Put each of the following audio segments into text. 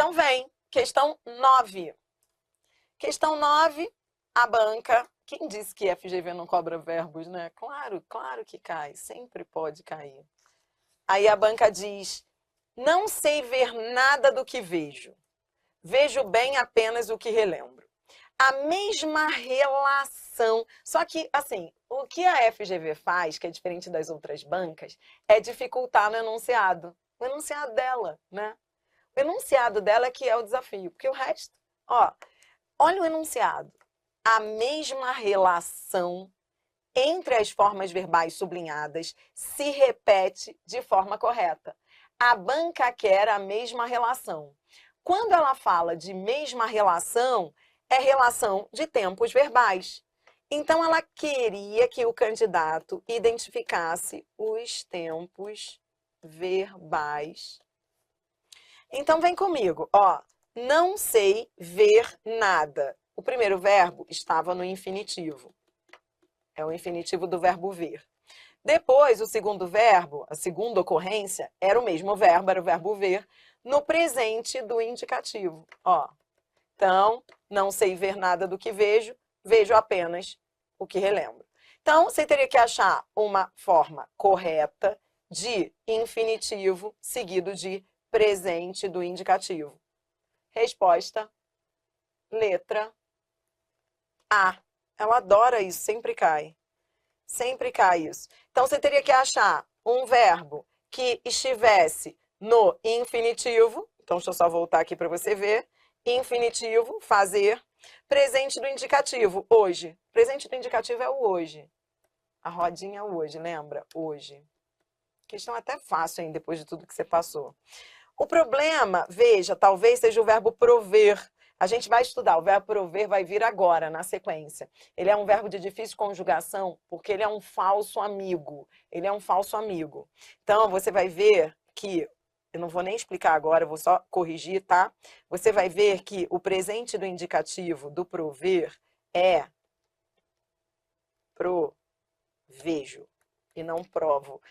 Então vem, questão 9. Questão 9, a banca. Quem disse que FGV não cobra verbos, né? Claro, claro que cai, sempre pode cair. Aí a banca diz: não sei ver nada do que vejo. Vejo bem apenas o que relembro. A mesma relação. Só que, assim, o que a FGV faz, que é diferente das outras bancas, é dificultar no enunciado. O enunciado dela, né? O enunciado dela é que é o desafio. Porque o resto, ó, olha o enunciado. A mesma relação entre as formas verbais sublinhadas se repete de forma correta. A banca quer a mesma relação. Quando ela fala de mesma relação, é relação de tempos verbais. Então, ela queria que o candidato identificasse os tempos verbais. Então, vem comigo, ó. Não sei ver nada. O primeiro verbo estava no infinitivo. É o infinitivo do verbo ver. Depois, o segundo verbo, a segunda ocorrência, era o mesmo verbo, era o verbo ver, no presente do indicativo. Ó, então, não sei ver nada do que vejo, vejo apenas o que relembro. Então, você teria que achar uma forma correta de infinitivo seguido de presente do indicativo. Resposta, letra A. Ela adora isso, sempre cai. Sempre cai isso. Então, você teria que achar um verbo que estivesse no infinitivo. Então, deixa eu só voltar aqui para você ver. Infinitivo, fazer. Presente do indicativo, hoje. Presente do indicativo é o hoje. A rodinha é o hoje, lembra? Hoje. Questão até fácil, hein, depois de tudo que você passou. O problema, veja, talvez seja o verbo prover. A gente vai estudar, o verbo prover vai vir agora, na sequência. Ele é um verbo de difícil conjugação, porque ele é um falso amigo. Ele é um falso amigo. Então, você vai ver que, eu não vou nem explicar agora, eu vou só corrigir, tá? Você vai ver que o presente do indicativo do prover é provejo e não provo.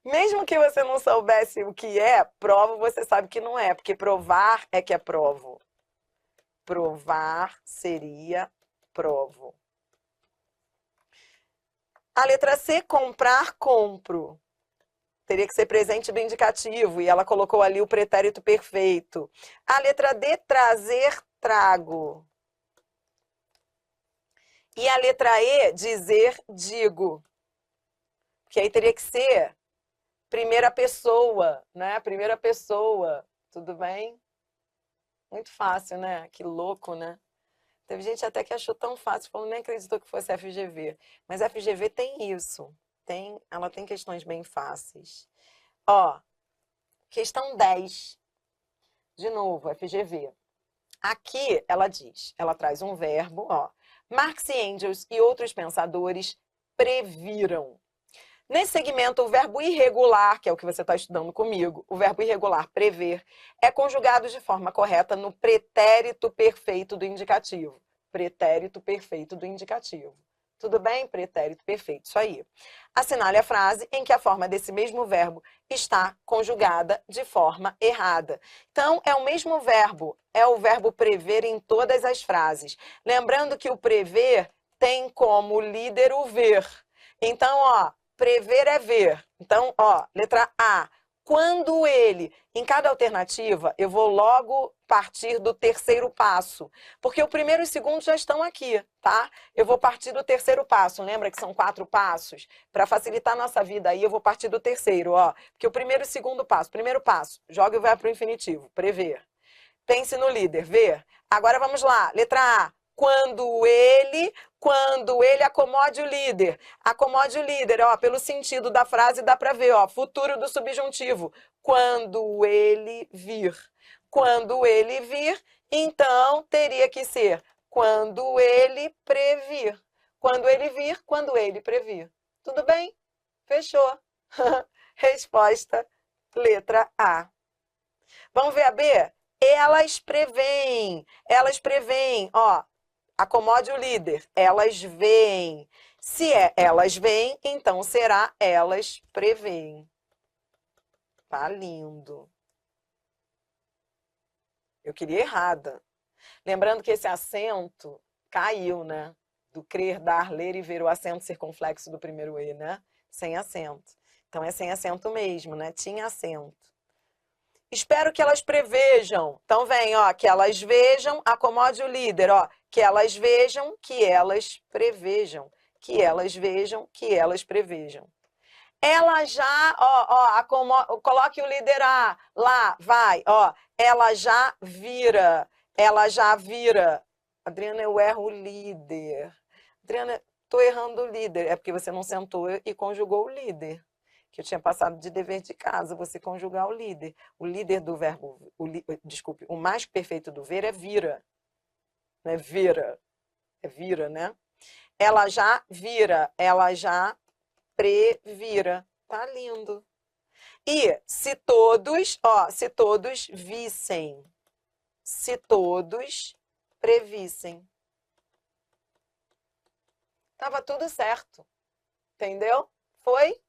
Mesmo que você não soubesse o que é provo, você sabe que não é, porque provar é que é provo. Provar seria provo. A letra C, comprar, compro. Teria que ser presente do indicativo, e ela colocou ali o pretérito perfeito. A letra D, trazer, trago. E a letra E, dizer, digo. Que aí teria que ser primeira pessoa, né? Primeira pessoa, tudo bem? Muito fácil, né? Que louco, né? Teve gente até que achou tão fácil, falou, nem acreditou que fosse FGV. Mas FGV tem isso. Ela tem questões bem fáceis. Ó, questão 10. De novo, FGV. Aqui ela diz, ela traz um verbo, ó. Marx e Engels e outros pensadores previram. Nesse segmento, o verbo irregular, que é o que você está estudando comigo, o verbo irregular, prever, é conjugado de forma correta no pretérito perfeito do indicativo. Pretérito perfeito do indicativo. Tudo bem? Pretérito perfeito, isso aí. Assinale a frase em que a forma desse mesmo verbo está conjugada de forma errada. Então, é o mesmo verbo, é o verbo prever em todas as frases. Lembrando que o prever tem como líder o ver. Então, ó, prever é ver. Então, ó, letra A. Quando ele, em cada alternativa, eu vou logo partir do terceiro passo. Porque o primeiro e o segundo já estão aqui, tá? Eu vou partir do terceiro passo. Lembra que são 4 passos? Para facilitar a nossa vida aí, eu vou partir do terceiro, ó. Porque o primeiro e o segundo passo. Primeiro passo, joga o verbo para o infinitivo, prever. Pense no líder, ver. Agora vamos lá, letra A. Quando ele acomode o líder. Acomode o líder, ó, pelo sentido da frase dá para ver, ó, futuro do subjuntivo. Quando ele vir. Quando ele vir, então teria que ser quando ele previr. Quando ele vir, quando ele previr. Tudo bem? Fechou. Resposta, letra A. Vamos ver a B? Elas prevêem, ó, acomode o líder, elas veem. Se é elas veem, então será elas preveem. Tá lindo. Eu queria errada. Lembrando que esse acento caiu, né? Do crer, dar, ler e ver, o acento circunflexo do primeiro E, né? Sem acento. Então é sem acento mesmo, né? Tinha acento. Espero que elas prevejam. Então vem, ó, que elas vejam, acomode o líder, ó, que elas vejam, que elas prevejam, que elas vejam, que elas prevejam. Ela já, coloque o líder A lá, vai, ó, ela já vira, ela já vira. Adriana, eu erro o líder. Adriana, tô errando o líder. É porque você não sentou e conjugou o líder. Que eu tinha passado de dever de casa, você conjugar o líder. O líder do verbo, desculpe, o mais perfeito do ver é vira. Não é vira, é vira, né? Ela já vira, ela já previra. Tá lindo. E se todos, ó, se todos vissem, se todos previssem. Tava tudo certo. Entendeu? Foi?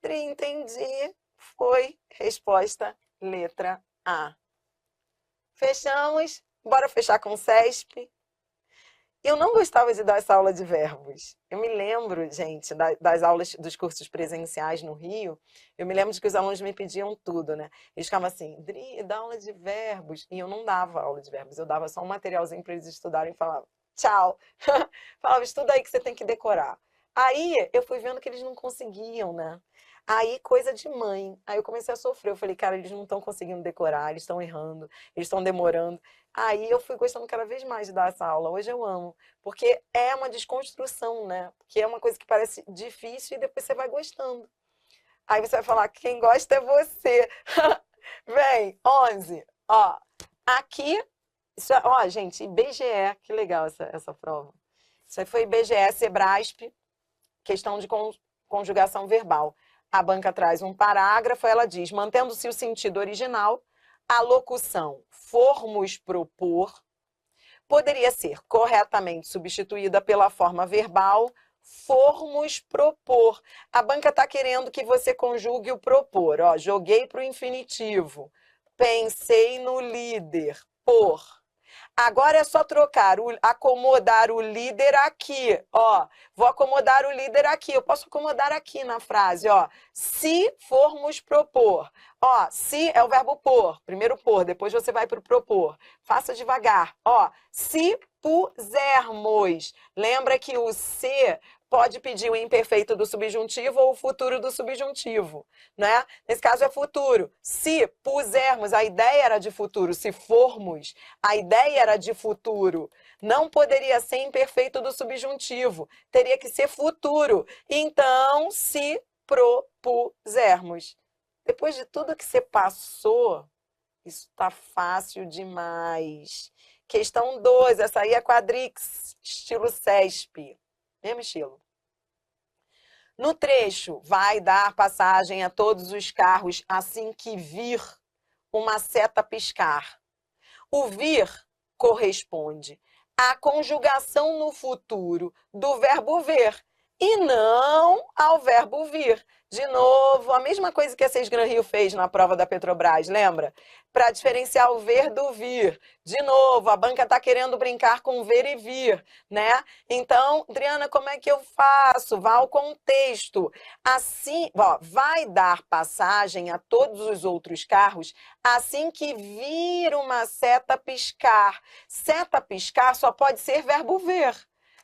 Entendi. Foi. Resposta, letra A. Fechamos. Bora fechar com o CESP. Eu não gostava de dar essa aula de verbos. Eu me lembro, gente, das aulas dos cursos presenciais no Rio, eu me lembro de que os alunos me pediam tudo, né? Eles ficavam assim, Dri, dá aula de verbos. E eu não dava aula de verbos, eu dava só um materialzinho para eles estudarem e falava, tchau. Falava, estuda aí que você tem que decorar. Aí eu fui vendo que eles não conseguiam, né? Aí, coisa de mãe. Aí eu comecei a sofrer. Eu falei, cara, eles não estão conseguindo decorar, eles estão errando, eles estão demorando. Aí eu fui gostando cada vez mais de dar essa aula. Hoje eu amo. Porque é uma desconstrução, né? Porque é uma coisa que parece difícil e depois você vai gostando. Aí você vai falar, quem gosta é você. Vem, 11. Ó, aqui, isso, ó, gente, IBGE, que legal essa prova. Isso aí foi IBGE, Sebrasp, questão de conjugação verbal. A banca traz um parágrafo, ela diz, mantendo-se o sentido original, a locução formos propor poderia ser corretamente substituída pela forma verbal formos propor. A banca está querendo que você conjugue o propor. Ó, joguei para o infinitivo. Pensei no líder. Por. Agora é só trocar, acomodar o líder aqui, ó. Vou acomodar o líder aqui. Eu posso acomodar aqui na frase, ó. Se formos propor. Ó, se é o verbo por. Primeiro por, depois você vai para o propor. Faça devagar. Ó, se pusermos. Lembra que o se pode pedir o imperfeito do subjuntivo ou o futuro do subjuntivo, né? Nesse caso é futuro. Se pusermos, a ideia era de futuro. Se formos, a ideia era de futuro. Não poderia ser imperfeito do subjuntivo. Teria que ser futuro. Então, se propusermos. Depois de tudo que você passou, isso está fácil demais. Questão 2, essa aí é quadrix, estilo CESP. Mesmo estilo. No trecho, vai dar passagem a todos os carros assim que vir uma seta piscar. O vir corresponde à conjugação no futuro do verbo ver e não ao verbo vir. De novo, a mesma coisa que a Seis Gran Rio fez na prova da Petrobras, lembra? Para diferenciar o ver do vir. De novo, a banca está querendo brincar com ver e vir, né? Então, Adriana, como é que eu faço? Vá ao contexto. Assim, ó, vai dar passagem a todos os outros carros assim que vir uma seta piscar. Seta piscar só pode ser verbo ver.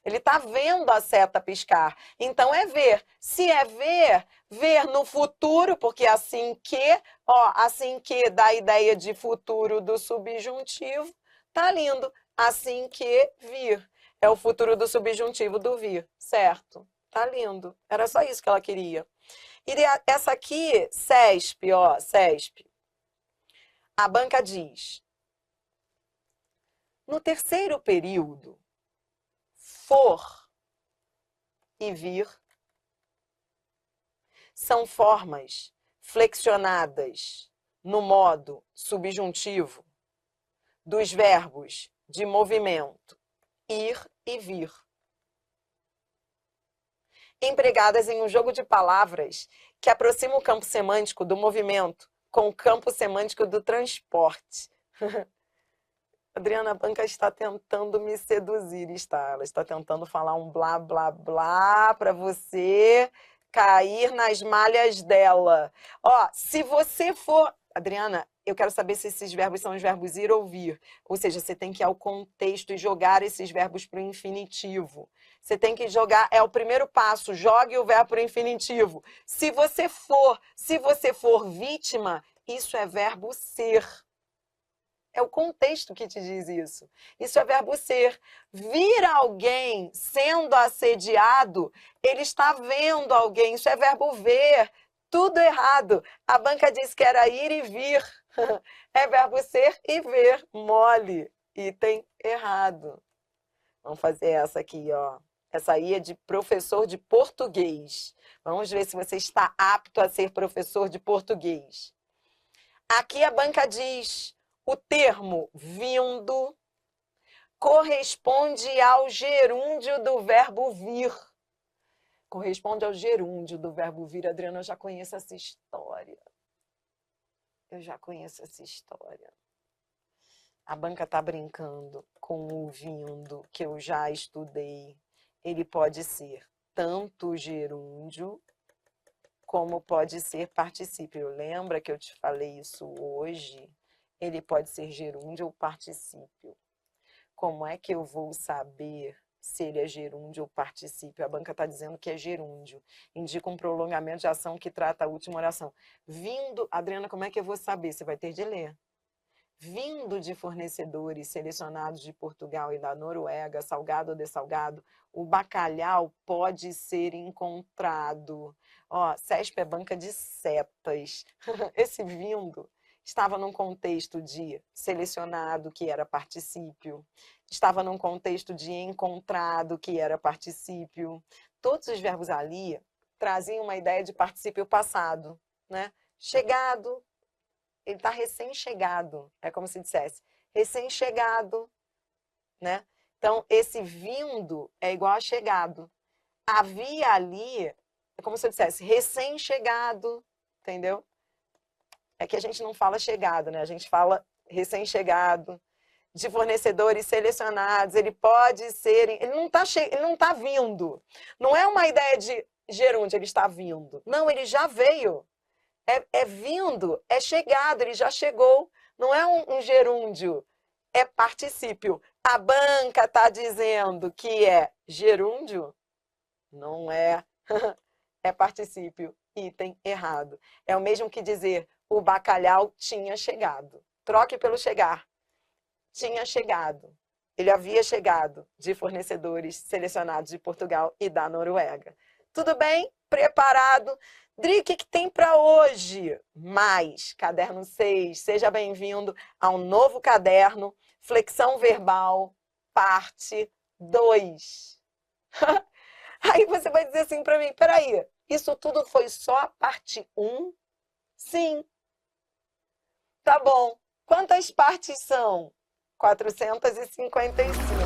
Ele está vendo a seta piscar. Então, é ver. Se é ver, ver no futuro, porque assim que, ó, assim que dá a ideia de futuro do subjuntivo, tá lindo. Assim que vir. É o futuro do subjuntivo do vir, certo? Tá lindo. Era só isso que ela queria. E essa aqui, CESP, ó, CESP. A banca diz, no terceiro período, for e vir são formas flexionadas no modo subjuntivo dos verbos de movimento ir e vir, empregadas em um jogo de palavras que aproxima o campo semântico do movimento com o campo semântico do transporte. Adriana, a banca está tentando me seduzir, está. Ela está tentando falar um blá, blá, blá para você cair nas malhas dela. Ó, se você for... Adriana, eu quero saber se esses verbos são os verbos ir ou vir. Ou seja, você tem que ir ao contexto e jogar esses verbos para o infinitivo. Você tem que jogar, é o primeiro passo, jogue o verbo para o infinitivo. Se você for vítima, isso é verbo ser. É o contexto que te diz isso. Isso é verbo ser. Vir alguém sendo assediado, ele está vendo alguém. Isso é verbo ver. Tudo errado. A banca disse que era ir e vir. É verbo ser e ver. Mole. Item errado. Vamos fazer essa aqui, ó. Essa aí é de professor de português. Vamos ver se você está apto a ser professor de português. Aqui a banca diz... O termo vindo corresponde ao gerúndio do verbo vir. Corresponde ao gerúndio do verbo vir. Adriana, eu já conheço essa história. A banca está brincando com o vindo, que eu já estudei. Ele pode ser tanto gerúndio, como pode ser particípio. Lembra que eu te falei isso hoje? Ele pode ser gerúndio ou particípio. Como é que eu vou saber se ele é gerúndio ou particípio? A banca está dizendo que é gerúndio. Indica um prolongamento de ação que trata a última oração. Vindo, Adriana, como é que eu vou saber? Você vai ter de ler. Vindo de fornecedores selecionados de Portugal e da Noruega, salgado ou dessalgado, o bacalhau pode ser encontrado. Ó, CESP é banca de setas. Esse vindo... Estava num contexto de selecionado, que era particípio. Estava num contexto de encontrado, que era particípio. Todos os verbos ali traziam uma ideia de particípio passado, né? Chegado, ele está recém-chegado. É como se dissesse, recém-chegado, né? Então, esse vindo é igual a chegado. Havia ali, é como se eu dissesse, recém-chegado, entendeu? É que a gente não fala chegado, né? A gente fala recém-chegado, de fornecedores selecionados. Ele pode ser... Ele não tá vindo. Não é uma ideia de gerúndio, ele está vindo. Não, ele já veio. É vindo, é chegado, ele já chegou. Não é um gerúndio, é particípio. A banca está dizendo que é gerúndio? Não é. É particípio. Item errado. É o mesmo que dizer... O bacalhau tinha chegado. Troque pelo chegar. Tinha chegado. Ele havia chegado de fornecedores selecionados de Portugal e da Noruega. Tudo bem? Preparado? Dri, o que tem para hoje? Mais, caderno 6. Seja bem-vindo ao novo caderno, Flexão Verbal, parte 2. Aí você vai dizer assim para mim, peraí, isso tudo foi só a parte 1? Sim. Tá bom. Quantas partes são? 455.